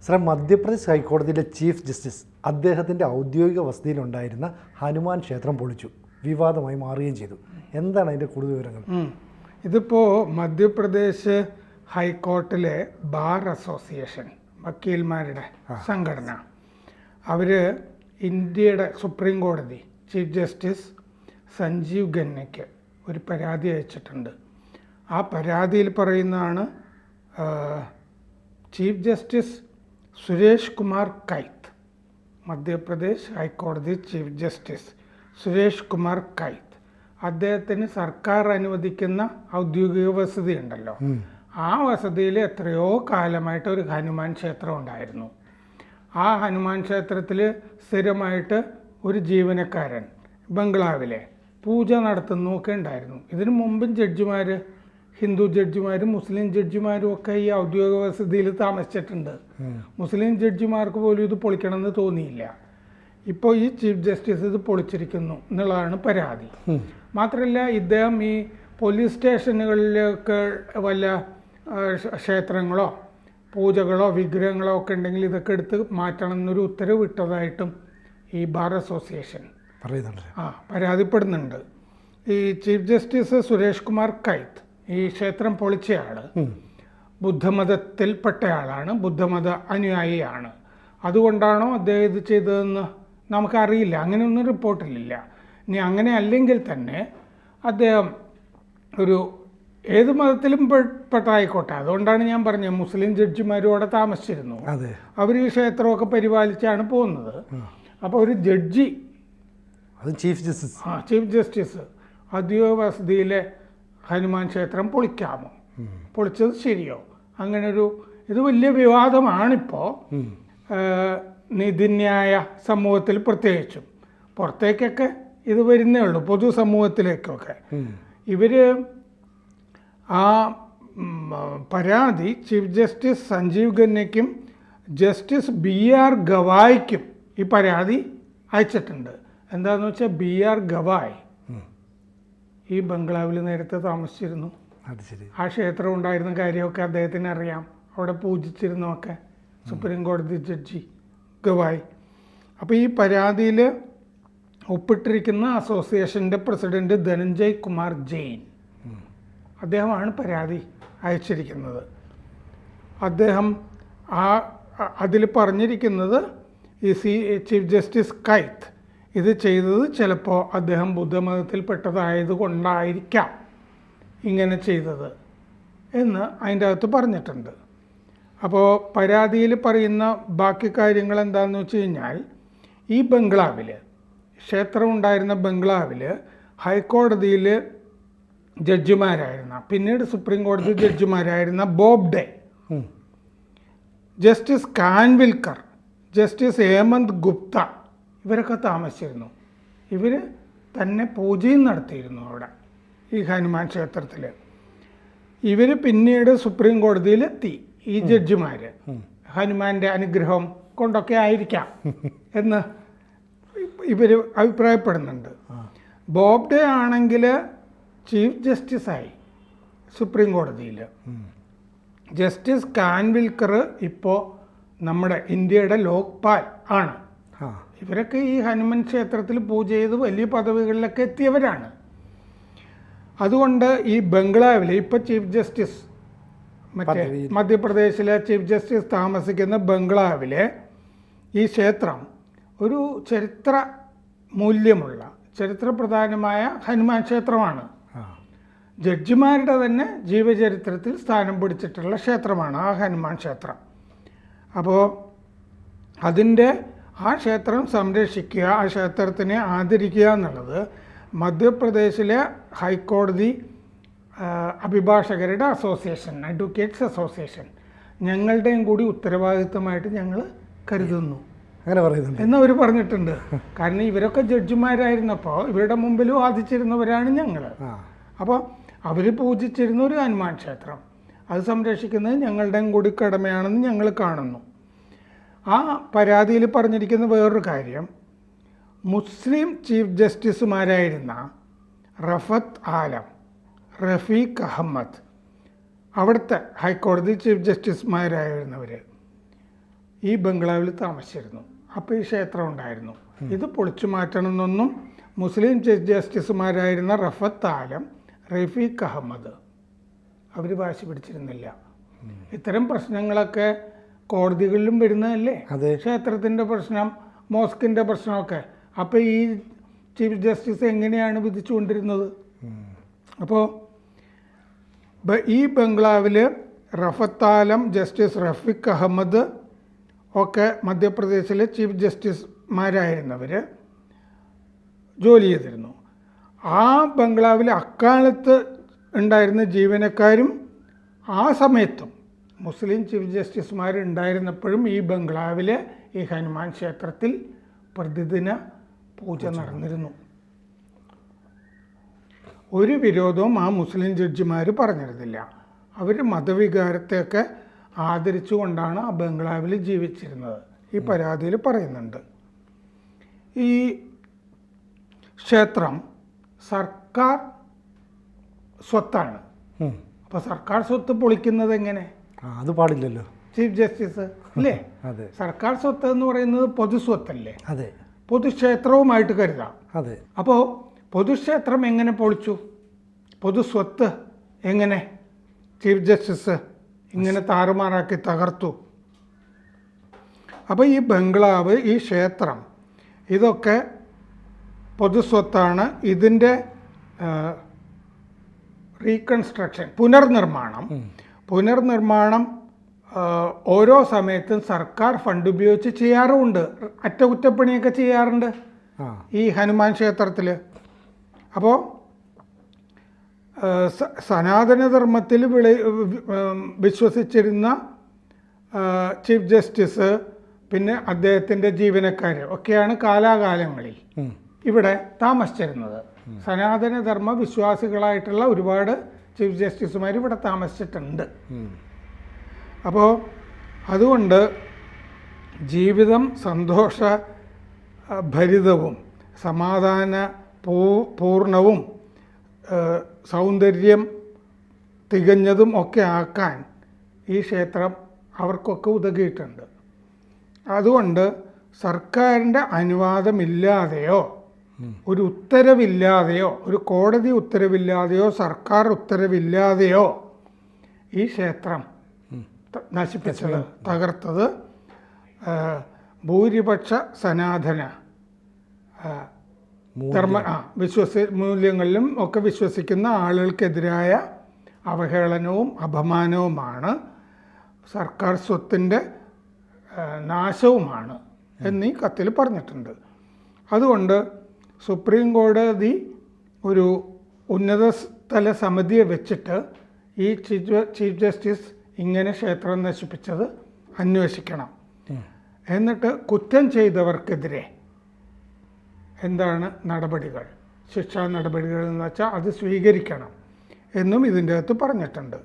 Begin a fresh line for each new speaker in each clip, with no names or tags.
Sir, Madhya Pradesh ഹൈക്കോടതിയിലെ chief justice അദ്ദേഹത്തിൻ്റെ ഔദ്യോഗിക വസതിയിലുണ്ടായിരുന്ന ഹനുമാൻ ക്ഷേത്രം പൊളിച്ചു, വിവാദമായി മാറുകയും ചെയ്തു. എന്താണ് അതിൻ്റെ കൂടുതൽ വിവരങ്ങൾ?
ഇതിപ്പോൾ മധ്യപ്രദേശ് ഹൈക്കോർട്ടിലെ ബാർ അസോസിയേഷൻ, വക്കീൽമാരുടെ സംഘടന, അവർ ഇന്ത്യയുടെ സുപ്രീം കോടതി ചീഫ് ജസ്റ്റിസ് സഞ്ജീവ് ഖന്നയ്ക്ക് ഒരു പരാതി അയച്ചിട്ടുണ്ട്. ആ പരാതിയിൽ പറയുന്നതാണ് ചീഫ് ജസ്റ്റിസ് സുരേഷ് കുമാർ കൈത്ത്, മധ്യപ്രദേശ് ഹൈക്കോടതി ചീഫ് ജസ്റ്റിസ് സുരേഷ് കുമാർ കൈത്ത്, അദ്ദേഹത്തിന് സർക്കാർ അനുവദിക്കുന്ന ഔദ്യോഗിക വസതി ഉണ്ടല്ലോ, ആ വസതിയിൽ എത്രയോ കാലമായിട്ട് ഒരു ഹനുമാൻ ക്ഷേത്രം ഉണ്ടായിരുന്നു. ആ ഹനുമാൻ ക്ഷേത്രത്തിൽ സ്ഥിരമായിട്ട് ഒരു ജീവനക്കാരൻ ബംഗ്ലാവിലെ പൂജ നടത്തുന്നതൊക്കെ ഉണ്ടായിരുന്നു. ഇതിനു മുമ്പും ജഡ്ജിമാർ, ഹിന്ദു ജഡ്ജിമാരും മുസ്ലിം ജഡ്ജിമാരും ഒക്കെ ഈ ഔദ്യോഗിക വസതിയിൽ താമസിച്ചിട്ടുണ്ട്. മുസ്ലിം ജഡ്ജിമാർക്ക് പോലും ഇത് പൊളിക്കണമെന്ന് തോന്നിയില്ല. ഇപ്പോൾ ഈ ചീഫ് ജസ്റ്റിസ് ഇത് പൊളിച്ചിരിക്കുന്നു എന്നുള്ളതാണ് പരാതി. മാത്രമല്ല, ഇദ്ദേഹം ഈ പോലീസ് സ്റ്റേഷനുകളിലൊക്കെ വല്ല ക്ഷേത്രങ്ങളോ പൂജകളോ വിഗ്രഹങ്ങളോ ഒക്കെ ഉണ്ടെങ്കിൽ ഇതൊക്കെ എടുത്ത് മാറ്റണം എന്നൊരു ഉത്തരവ് ഇട്ടതായിട്ടും ഈ ബാർ അസോസിയേഷൻ പരാതിപ്പെടുന്നുണ്ട്. ഈ chief justice Suresh Kumar Kait, ഈ ക്ഷേത്രം പൊളിച്ചയാൾ ബുദ്ധമതത്തിൽപ്പെട്ടയാളാണ്, ബുദ്ധമത അനുയായിയാണ്. അതുകൊണ്ടാണോ അദ്ദേഹം ഇത് ചെയ്തതെന്ന് നമുക്കറിയില്ല, അങ്ങനെയൊന്നും റിപ്പോർട്ടിലില്ല. ഇനി അങ്ങനെ അല്ലെങ്കിൽ തന്നെ അദ്ദേഹം ഒരു ഏത് മതത്തിലും പെട്ടായിക്കോട്ടെ, അതുകൊണ്ടാണ് ഞാൻ പറഞ്ഞത് മുസ്ലിം ജഡ്ജിമാരും അവിടെ താമസിച്ചിരുന്നു. അവർ ഈ ക്ഷേത്രമൊക്കെ പരിപാലിച്ചാണ് പോകുന്നത്. അപ്പോൾ ഒരു judge,
chief justice
chief justice ഔദ്യോഗിക വസതിയിലെ ഹനുമാൻ ക്ഷേത്രം പൊളിക്കാമോ, പൊളിച്ചത് ശരിയോ? അങ്ങനൊരു ഇത് വലിയ വിവാദമാണിപ്പോൾ നീതിന്യായ സമൂഹത്തിൽ, പ്രത്യേകിച്ചും പുറത്തേക്കൊക്കെ ഇത് വരുന്നേ ഉള്ളൂ, പൊതുസമൂഹത്തിലേക്കൊക്കെ. ഇവർ ആ പരാതി ചീഫ് ജസ്റ്റിസ് സഞ്ജീവ് ഖന്നയ്ക്കും ജസ്റ്റിസ് BR ഗവായിക്കും ഈ പരാതി അയച്ചിട്ടുണ്ട്. എന്താണെന്ന് വെച്ചാൽ BR ഗവായ് ഈ ബംഗ്ലാവിൽ നേരത്തെ താമസിച്ചിരുന്നു. ആ ക്ഷേത്രം ഉണ്ടായിരുന്ന കാര്യമൊക്കെ അദ്ദേഹത്തിന് അറിയാം, അവിടെ പൂജിച്ചിരുന്നൊക്കെ സുപ്രീം കോടതി ജഡ്ജി ഗവായ്. അപ്പോൾ ഈ പരാതിയിൽ ഒപ്പിട്ടിരിക്കുന്ന അസോസിയേഷൻ്റെ പ്രസിഡന്റ് ധനഞ്ജയ് കുമാർ ജെയിൻ, അദ്ദേഹമാണ് പരാതി അയച്ചിരിക്കുന്നത്. അദ്ദേഹം അതിൽ പറഞ്ഞിരിക്കുന്നത് ഈ ചീഫ് ജസ്റ്റിസ് കൈത്ത് ഇത് ചെയ്തത് ചിലപ്പോൾ അദ്ദേഹം ബുദ്ധമതത്തിൽപ്പെട്ടതായത് കൊണ്ടായിരിക്കാം ഇങ്ങനെ ചെയ്തത് എന്ന് അതിൻ്റെ അകത്ത് പറഞ്ഞിട്ടുണ്ട്. അപ്പോൾ പരാതിയിൽ പറയുന്ന ബാക്കി കാര്യങ്ങൾ എന്താണെന്ന് വെച്ച് കഴിഞ്ഞാൽ, ഈ ബംഗ്ലാവിൽ, ക്ഷേത്രം ഉണ്ടായിരുന്ന ബംഗ്ലാവിൽ ഹൈക്കോടതിയിൽ ജഡ്ജിമാരായിരുന്ന, പിന്നീട് സുപ്രീം കോടതി ജഡ്ജിമാരായിരുന്ന ബോബ്ഡെ, ജസ്റ്റിസ് കാൻവിൽക്കർ, ജസ്റ്റിസ് ഹേമന്ത് ഗുപ്ത, ഇവരൊക്കെ താമസിച്ചിരുന്നു. ഇവർ തന്നെ പൂജയും നടത്തിയിരുന്നു അവിടെ ഈ ഹനുമാൻ ക്ഷേത്രത്തിൽ. ഇവർ പിന്നീട് സുപ്രീം കോടതിയിലെത്തി, ഈ ജഡ്ജിമാർ, ഹനുമാൻ്റെ അനുഗ്രഹം കൊണ്ടൊക്കെ ആയിരിക്കാം എന്ന് ഇവർ അഭിപ്രായപ്പെടുന്നുണ്ട്. ബോബ്ഡെ ആണെങ്കിൽ ചീഫ് ജസ്റ്റിസായി സുപ്രീം കോടതിയിൽ. ജസ്റ്റിസ് കാൻവിൽക്കർ ഇപ്പോൾ നമ്മുടെ ഇന്ത്യയുടെ ലോക്പാൽ ആണ്. ഇവരൊക്കെ ഈ ഹനുമാൻ ക്ഷേത്രത്തിൽ പൂജ ചെയ്ത് വലിയ പദവികളിലൊക്കെ എത്തിയവരാണ്. അതുകൊണ്ട് ഈ ബംഗ്ലാവിൽ ഇപ്പോൾ ചീഫ് ജസ്റ്റിസ്, മറ്റേ മധ്യപ്രദേശിലെ ചീഫ് ജസ്റ്റിസ് താമസിക്കുന്ന ബംഗ്ലാവിലെ ഈ ക്ഷേത്രം ഒരു ചരിത്ര മൂല്യമുള്ള, ചരിത്രപ്രധാനമായ ഹനുമാൻ ക്ഷേത്രമാണ്. ജഡ്ജിമാരുടെ തന്നെ ജീവചരിത്രത്തിൽ സ്ഥാനം പിടിച്ചിട്ടുള്ള ക്ഷേത്രമാണ് ആ ഹനുമാൻ ക്ഷേത്രം. അപ്പോൾ ആ ക്ഷേത്രം സംരക്ഷിക്കുക, ആ ക്ഷേത്രത്തിനെ ആദരിക്കുക എന്നുള്ളത് മധ്യപ്രദേശിലെ ഹൈക്കോടതി അഭിഭാഷകരുടെ അസോസിയേഷൻ, അഡ്വക്കേറ്റ്സ് അസോസിയേഷൻ, ഞങ്ങളുടെയും കൂടി ഉത്തരവാദിത്തമായിട്ട് ഞങ്ങൾ കരുതുന്നു
അങ്ങനെ പറയുന്നുണ്ട്
എന്നവർ പറഞ്ഞിട്ടുണ്ട്. കാരണം ഇവരൊക്കെ ജഡ്ജിമാരായിരുന്നപ്പോൾ ഇവരുടെ മുമ്പിൽ വാദിച്ചിരുന്നവരാണ് ഞങ്ങൾ. അപ്പോൾ അവർ പൂജിച്ചിരുന്ന ഒരു ഹനുമാൻ ക്ഷേത്രം, അത് സംരക്ഷിക്കുന്നത് ഞങ്ങളുടെയും കൂടി കടമയാണെന്ന് ഞങ്ങൾ കാണുന്നു. ആ പരാതിയിൽ പറഞ്ഞിരിക്കുന്ന വേറൊരു കാര്യം, മുസ്ലിം ചീഫ് ജസ്റ്റിസുമാരായിരുന്ന റഫത്ത് ആലം, റഫീഖ് അഹമ്മദ്, അവിടുത്തെ ഹൈക്കോടതി ചീഫ് ജസ്റ്റിസുമാരായിരുന്നവർ ഈ ബംഗ്ലാവിൽ താമസിച്ചിരുന്നു. അപ്പോൾ ഈ ക്ഷേത്രം ഉണ്ടായിരുന്നു. ഇത് പൊളിച്ചു മാറ്റണമെന്നൊന്നും മുസ്ലിം ചീഫ് ജസ്റ്റിസുമാരായിരുന്ന റഫത്ത് ആലം, റഫീഖ് അഹമ്മദ് അവർ വാശി പിടിച്ചിരുന്നില്ല. ഇത്തരം പ്രശ്നങ്ങളൊക്കെ കോടതികളിലും വരുന്നതല്ലേ, ക്ഷേത്രത്തിൻ്റെ പ്രശ്നം, മോസ്കിൻ്റെ പ്രശ്നമൊക്കെ. അപ്പോൾ ഈ ചീഫ് ജസ്റ്റിസ് എങ്ങനെയാണ് വിധിച്ചുകൊണ്ടിരുന്നത്? അപ്പോൾ ഈ ബംഗ്ലാവിൽ റഫത്ത് ആലം, ജസ്റ്റിസ് റഫീഖ് അഹമ്മദ് ഒക്കെ മധ്യപ്രദേശിലെ ചീഫ് ജസ്റ്റിസുമാരായിരുന്നവർ ജോലി ചെയ്തിരുന്നു. ആ ബംഗ്ലാവിൽ അക്കാലത്ത് ഉണ്ടായിരുന്ന ജീവനക്കാരും ആ സമയത്തും മുസ്ലിം ചീഫ് ജസ്റ്റിസുമാരുണ്ടായിരുന്നപ്പോഴും ഈ ബംഗ്ലാവിൽ ഈ ഹനുമാൻ ക്ഷേത്രത്തിൽ പ്രതിദിന പൂജ നടന്നിരുന്നു. ഒരു വിരോധവും ആ മുസ്ലിം ജഡ്ജിമാർ പറഞ്ഞിരുന്നില്ല. അവർ മതവികാരത്തെയൊക്കെ ആദരിച്ചുകൊണ്ടാണ് ആ ബംഗ്ലാവിൽ ജീവിച്ചിരുന്നത്. ഈ പരാതിയിൽ പറയുന്നുണ്ട്. ഈ ക്ഷേത്രം സർക്കാർ സ്വത്താണ്. അപ്പോൾ സർക്കാർ സ്വത്ത് പൊളിക്കുന്നത് എങ്ങനെ?
അത് പാടില്ലല്ലോ
ചീഫ് ജസ്റ്റിസ് അല്ലേ?
അതെ.
സർക്കാർ സ്വത്ത് എന്ന് പറയുന്നത് പൊതുസ്വത്തല്ലേ?
അതെ.
പൊതുക്ഷേത്രവുമായിട്ട് കരുതാം.
അതെ.
അപ്പോൾ പൊതുക്ഷേത്രം എങ്ങനെ പൊളിച്ചു? പൊതുസ്വത്ത് എങ്ങനെ ചീഫ് ജസ്റ്റിസ് ഇങ്ങനെ താറുമാറാക്കി തകർത്തു? അപ്പോൾ ഈ ബംഗ്ലാവ്, ഈ ക്ഷേത്രം, ഇതൊക്കെ പൊതുസ്വത്താണ്. ഇതിൻ്റെ റീകൺസ്ട്രക്ഷൻ, പുനർനിർമ്മാണം ഓരോ സമയത്തും സർക്കാർ ഫണ്ട് ഉപയോഗിച്ച് ചെയ്യാറുമുണ്ട്. അറ്റകുറ്റപ്പണിയൊക്കെ ചെയ്യാറുണ്ട് ഈ ഹനുമാൻ ക്ഷേത്രത്തിൽ. അപ്പോൾ സനാതനധർമ്മത്തിൽ വിശ്വസിച്ചിരുന്ന ചീഫ് ജസ്റ്റിസ്, പിന്നെ അദ്ദേഹത്തിൻ്റെ ജീവനക്കാർ ഒക്കെയാണ് കാലാകാലങ്ങളിൽ ഇവിടെ താമസിച്ചിരുന്നത്. സനാതനധർമ്മ വിശ്വാസികളായിട്ടുള്ള ഒരുപാട് ചീഫ് ജസ്റ്റിസുമാർ ഇവിടെ താമസിച്ചിട്ടുണ്ട്. അപ്പോൾ അതുകൊണ്ട് ജീവിതം സന്തോഷ ഭരിതവും സമാധാന പൂർണ്ണവും സൗന്ദര്യം തികഞ്ഞതും ഒക്കെ ആക്കാൻ ഈ ക്ഷേത്രം അവർക്കൊക്കെ ഉതകിയിട്ടുണ്ട്. അതുകൊണ്ട് സർക്കാരിൻ്റെ അനുവാദമില്ലാതെയോ ഒരു ഉത്തരവില്ലാതെയോ ഒരു കോടതി ഉത്തരവില്ലാതെയോ സർക്കാർ ഉത്തരവില്ലാതെയോ ഈ ക്ഷേത്രം നശിപ്പിച്ചത്, തകർത്തത് ഭൂരിപക്ഷ സനാതന മൂല്യങ്ങളിലും ഒക്കെ വിശ്വസിക്കുന്ന ആളുകൾക്കെതിരായ അവഹേളനവും അപമാനവുമാണ്, സർക്കാർ സ്വത്തിൻ്റെ നാശവുമാണ് എന്നീ കത്തിൽ പറഞ്ഞിട്ടുണ്ട്. അതുകൊണ്ട് സുപ്രീം കോടതി ഒരു ഉന്നതതല സമിതിയെ വെച്ചിട്ട് ഈ ചീഫ് ജസ്റ്റിസ് ഇങ്ങനെ ക്ഷേത്രം നശിപ്പിച്ചത് അന്വേഷിക്കണം. എന്നിട്ട് കുറ്റം ചെയ്തവർക്കെതിരെ എന്താണ് നടപടികൾ, ശിക്ഷാ നടപടികൾ എന്ന് വെച്ചാൽ അത് സ്വീകരിക്കണം എന്നും ഇതിൻ്റെ അകത്ത് പറഞ്ഞിട്ടുണ്ട്.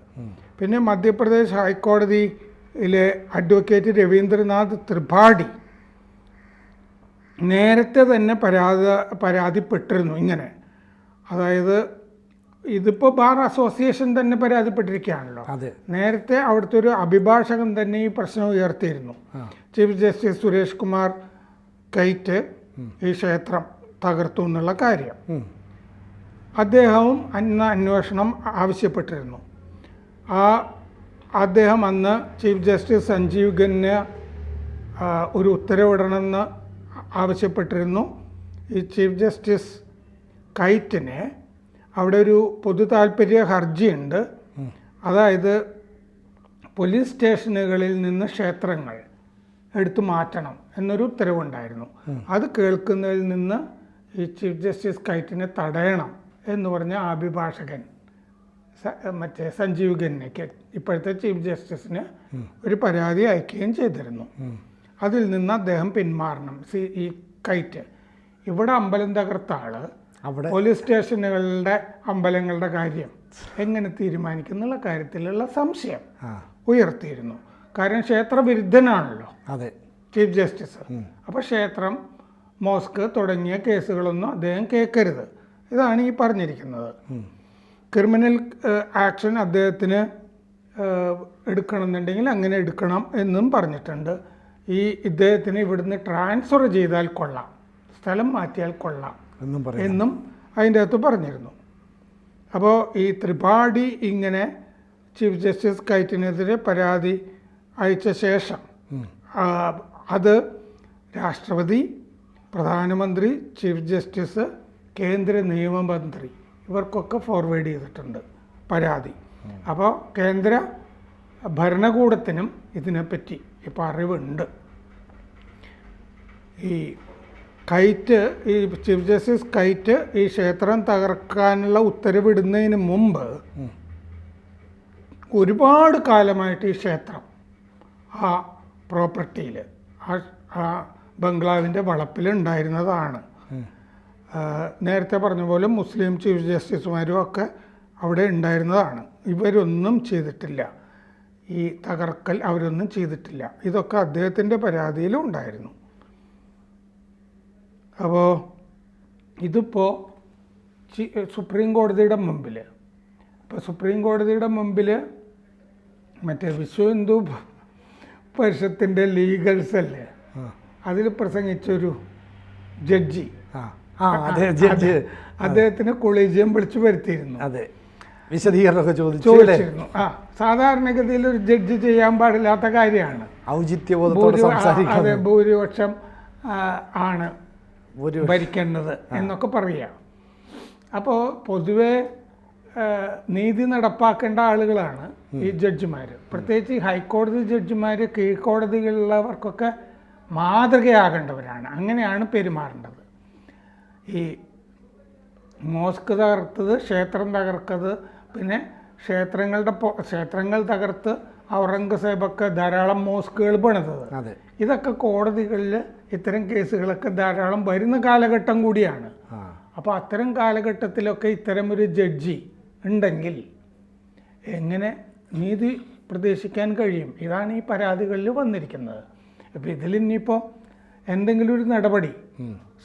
പിന്നെ മധ്യപ്രദേശ് ഹൈക്കോടതിയിലെ അഡ്വക്കേറ്റ് രവീന്ദ്രനാഥ് ത്രിപാഠി നേരത്തെ തന്നെ പരാതിപ്പെട്ടിരുന്നു ഇങ്ങനെ. അതായത് ഇതിപ്പോൾ ബാർ അസോസിയേഷൻ തന്നെ പരാതിപ്പെട്ടിരിക്കുകയാണല്ലോ. നേരത്തെ അവിടുത്തെ ഒരു അഭിഭാഷകൻ തന്നെ ഈ പ്രശ്നം ഉയർത്തിയിരുന്നു. Chief justice Suresh Kumar Kait ഈ ക്ഷേത്രം തകർത്തു എന്നുള്ള കാര്യം. അദ്ദേഹവും അന്ന് അന്വേഷണം ആവശ്യപ്പെട്ടിരുന്നു. അദ്ദേഹം അന്ന് ചീഫ് ജസ്റ്റിസ് സഞ്ജീവ് ഖന്ന ഒരു ഉത്തരവിടണമെന്ന് ആവശ്യപ്പെട്ടിരുന്നു. ഈ ചീഫ് ജസ്റ്റിസ് കൈറ്റിന് അവിടെ ഒരു പൊതു താൽപ്പര്യ ഹർജിയുണ്ട്. അതായത് പോലീസ് സ്റ്റേഷനുകളിൽ നിന്ന് ക്ഷേത്രങ്ങൾ എടുത്തു മാറ്റണം എന്നൊരു ഉത്തരവുണ്ടായിരുന്നു. അത് കേൾക്കുന്നതിൽ നിന്ന് ഈ ചീഫ് ജസ്റ്റിസ് കൈറ്റിനെ തടയണം എന്ന് പറഞ്ഞ അഭിഭാഷകൻ മറ്റേ സഞ്ജീവ് ഖന്നയ്ക്ക്, ഇപ്പോഴത്തെ ചീഫ് ജസ്റ്റിസിന് ഒരു പരാതി അയക്കുകയും ചെയ്തിരുന്നു. അതിൽ നിന്ന് അദ്ദേഹം പിന്മാറണം. ഈ കൈറ്റ് ഇവിടെ അമ്പലം തകർത്ത ആള് പോലീസ് സ്റ്റേഷനുകളുടെ അമ്പലങ്ങളുടെ കാര്യം എങ്ങനെ തീരുമാനിക്കുന്നുള്ള കാര്യത്തിലുള്ള സംശയം ഉയർത്തിയിരുന്നു. കാരണം ക്ഷേത്ര വിരുദ്ധനാണല്ലോ ചീഫ് ജസ്റ്റിസ്. അപ്പോൾ ക്ഷേത്രം, മോസ്ക് തുടങ്ങിയ കേസുകളൊന്നും അദ്ദേഹം കേൾക്കരുത്. ഇതാണ് ഈ പറഞ്ഞിരിക്കുന്നത്. ക്രിമിനൽ ആക്ഷൻ അദ്ദേഹത്തിന് എടുക്കണമെന്നുണ്ടെങ്കിൽ അങ്ങനെ എടുക്കണം എന്നും പറഞ്ഞിട്ടുണ്ട്. ഇദ്ദേഹത്തിന് ഇവിടുന്ന് ട്രാൻസ്ഫർ ചെയ്താൽ കൊള്ളാം, സ്ഥലം മാറ്റിയാൽ കൊള്ളാം എന്നും അതിൻ്റെ അകത്ത് പറഞ്ഞിരുന്നു. അപ്പോൾ ഈ ത്രിപാഠി ഇങ്ങനെ ചീഫ് ജസ്റ്റിസ് കൈറ്റിനെതിരെ പരാതി അയച്ച ശേഷം അത് രാഷ്ട്രപതി, പ്രധാനമന്ത്രി, ചീഫ് ജസ്റ്റിസ്, കേന്ദ്ര നിയമമന്ത്രി ഇവർക്കൊക്കെ ഫോർവേഡ് ചെയ്തിട്ടുണ്ട് പരാതി. അപ്പോൾ കേന്ദ്ര ഭരണകൂടത്തിനും ഇതിനെപ്പറ്റി ഇപ്പോൾ അറിവുണ്ട്. ഈ ചീഫ് ജസ്റ്റിസ് കൈറ്റ് ഈ ക്ഷേത്രം തകർക്കാനുള്ള ഉത്തരവിടുന്നതിന് മുമ്പ് ഒരുപാട് കാലമായിട്ട് ഈ ക്ഷേത്രം ആ പ്രോപ്പർട്ടിയിൽ ആ ബംഗ്ലാവിൻ്റെ വളപ്പിലുണ്ടായിരുന്നതാണ്. നേരത്തെ പറഞ്ഞ പോലെ മുസ്ലിം ചീഫ് ജസ്റ്റിസുമാരും ഒക്കെ അവിടെ ഉണ്ടായിരുന്നതാണ്. ഇവരൊന്നും ചെയ്തിട്ടില്ല, ഈ തകർക്കൽ അവരൊന്നും ചെയ്തിട്ടില്ല. ഇതൊക്കെ അദ്ദേഹത്തിൻ്റെ പരാതിയിലും ഉണ്ടായിരുന്നു. അപ്പോൾ ഇതിപ്പോൾ സുപ്രീം കോടതിയുടെ മുമ്പിൽ മറ്റേ വിശ്വ ഹിന്ദു പരിഷത്തിൻ്റെ ലീഗൽ സെല്ല് അതിൽ പ്രസംഗിച്ചൊരു ജഡ്ജി അദ്ദേഹത്തിന് കൊളീജിയം വിളിച്ചു വരുത്തിയിരുന്നു.
വിശദീകരണമൊക്കെ
ചോദിച്ചിരുന്നു. സാധാരണഗതിയിൽ ഒരു ജഡ്ജി ചെയ്യാൻ പാടില്ലാത്ത കാര്യമാണ്. അതെ, ഭൂരിപക്ഷം ആണ് ഭരിക്കേണ്ടത് എന്നൊക്കെ പറയാം. അപ്പോൾ പൊതുവെ നീതി നടപ്പാക്കേണ്ട ആളുകളാണ് ഈ ജഡ്ജിമാർ. പ്രത്യേകിച്ച് ഈ ഹൈക്കോടതി ജഡ്ജിമാർ കീഴ്ക്കോടതികളിലുള്ളവർക്കൊക്കെ മാതൃകയാകേണ്ടവരാണ്. അങ്ങനെയാണ് പെരുമാറേണ്ടത്. ഈ മോസ്ക് തകർത്തത്, ക്ഷേത്രം തകർത്തത്, പിന്നെ ക്ഷേത്രങ്ങൾ തകർത്ത് ഔറംഗസേബൊക്കെ ധാരാളം മോസ്കുകൾ പണിതത്, ഇതൊക്കെ കോടതികളിൽ ഇത്തരം കേസുകളൊക്കെ ധാരാളം വരുന്ന കാലഘട്ടം കൂടിയാണ്. അപ്പോൾ അത്തരം കാലഘട്ടത്തിലൊക്കെ ഇത്തരമൊരു ജഡ്ജി ഉണ്ടെങ്കിൽ എങ്ങനെ നീതി പ്രതീക്ഷിക്കാൻ കഴിയും? ഇതാണ് ഈ പരാതികളിൽ വന്നിരിക്കുന്നത്. അപ്പോൾ ഇതിൽ ഇനിയിപ്പോൾ എന്തെങ്കിലും ഒരു നടപടി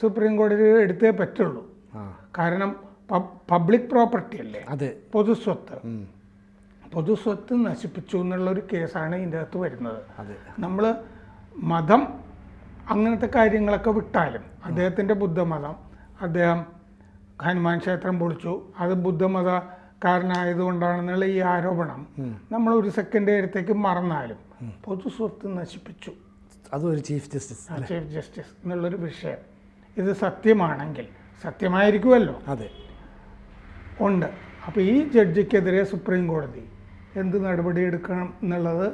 സുപ്രീം കോടതി എടുത്തേ പറ്റുള്ളൂ. കാരണം പബ്ലിക് പ്രോപ്പർട്ടി അല്ലേ, പൊതുസ്വത്ത് നശിപ്പിച്ചു എന്നുള്ളൊരു കേസാണ് ഇതിൻ്റെ അകത്ത് വരുന്നത്. നമ്മൾ മതം അങ്ങനത്തെ കാര്യങ്ങളൊക്കെ വിട്ടാലും അദ്ദേഹത്തിൻ്റെ ബുദ്ധമതം, അദ്ദേഹം ഹനുമാൻ ക്ഷേത്രം പൊളിച്ചു, അത് ബുദ്ധമതക്കാരനായതുകൊണ്ടാണെന്നുള്ള ഈ ആരോപണം നമ്മൾ ഒരു സെക്കൻഡ് നേരത്തേക്ക് മറന്നാലും പൊതുസ്വത്ത് നശിപ്പിച്ചു,
അതൊരു ചീഫ് ജസ്റ്റിസ്
എന്നുള്ളൊരു വിഷയം ഇത് സത്യമാണെങ്കിൽ, സത്യമായിരിക്കുമല്ലോ, ഉണ്ട്. അപ്പോൾ ഈ ജഡ്ജിക്കെതിരെ സുപ്രീം കോടതി എന്ത് നടപടി എടുക്കണം എന്നുള്ളത്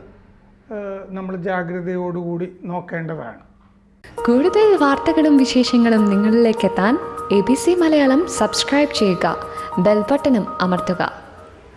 നമ്മൾ ജാഗ്രതയോടുകൂടി നോക്കേണ്ടതാണ്.
കൂടുതൽ വാർത്തകളും വിശേഷങ്ങളും നിങ്ങളിലേക്ക് എത്താൻ ABC മലയാളം സബ്സ്ക്രൈബ് ചെയ്യുക, ബെൽ ബട്ടണും അമർത്തുക.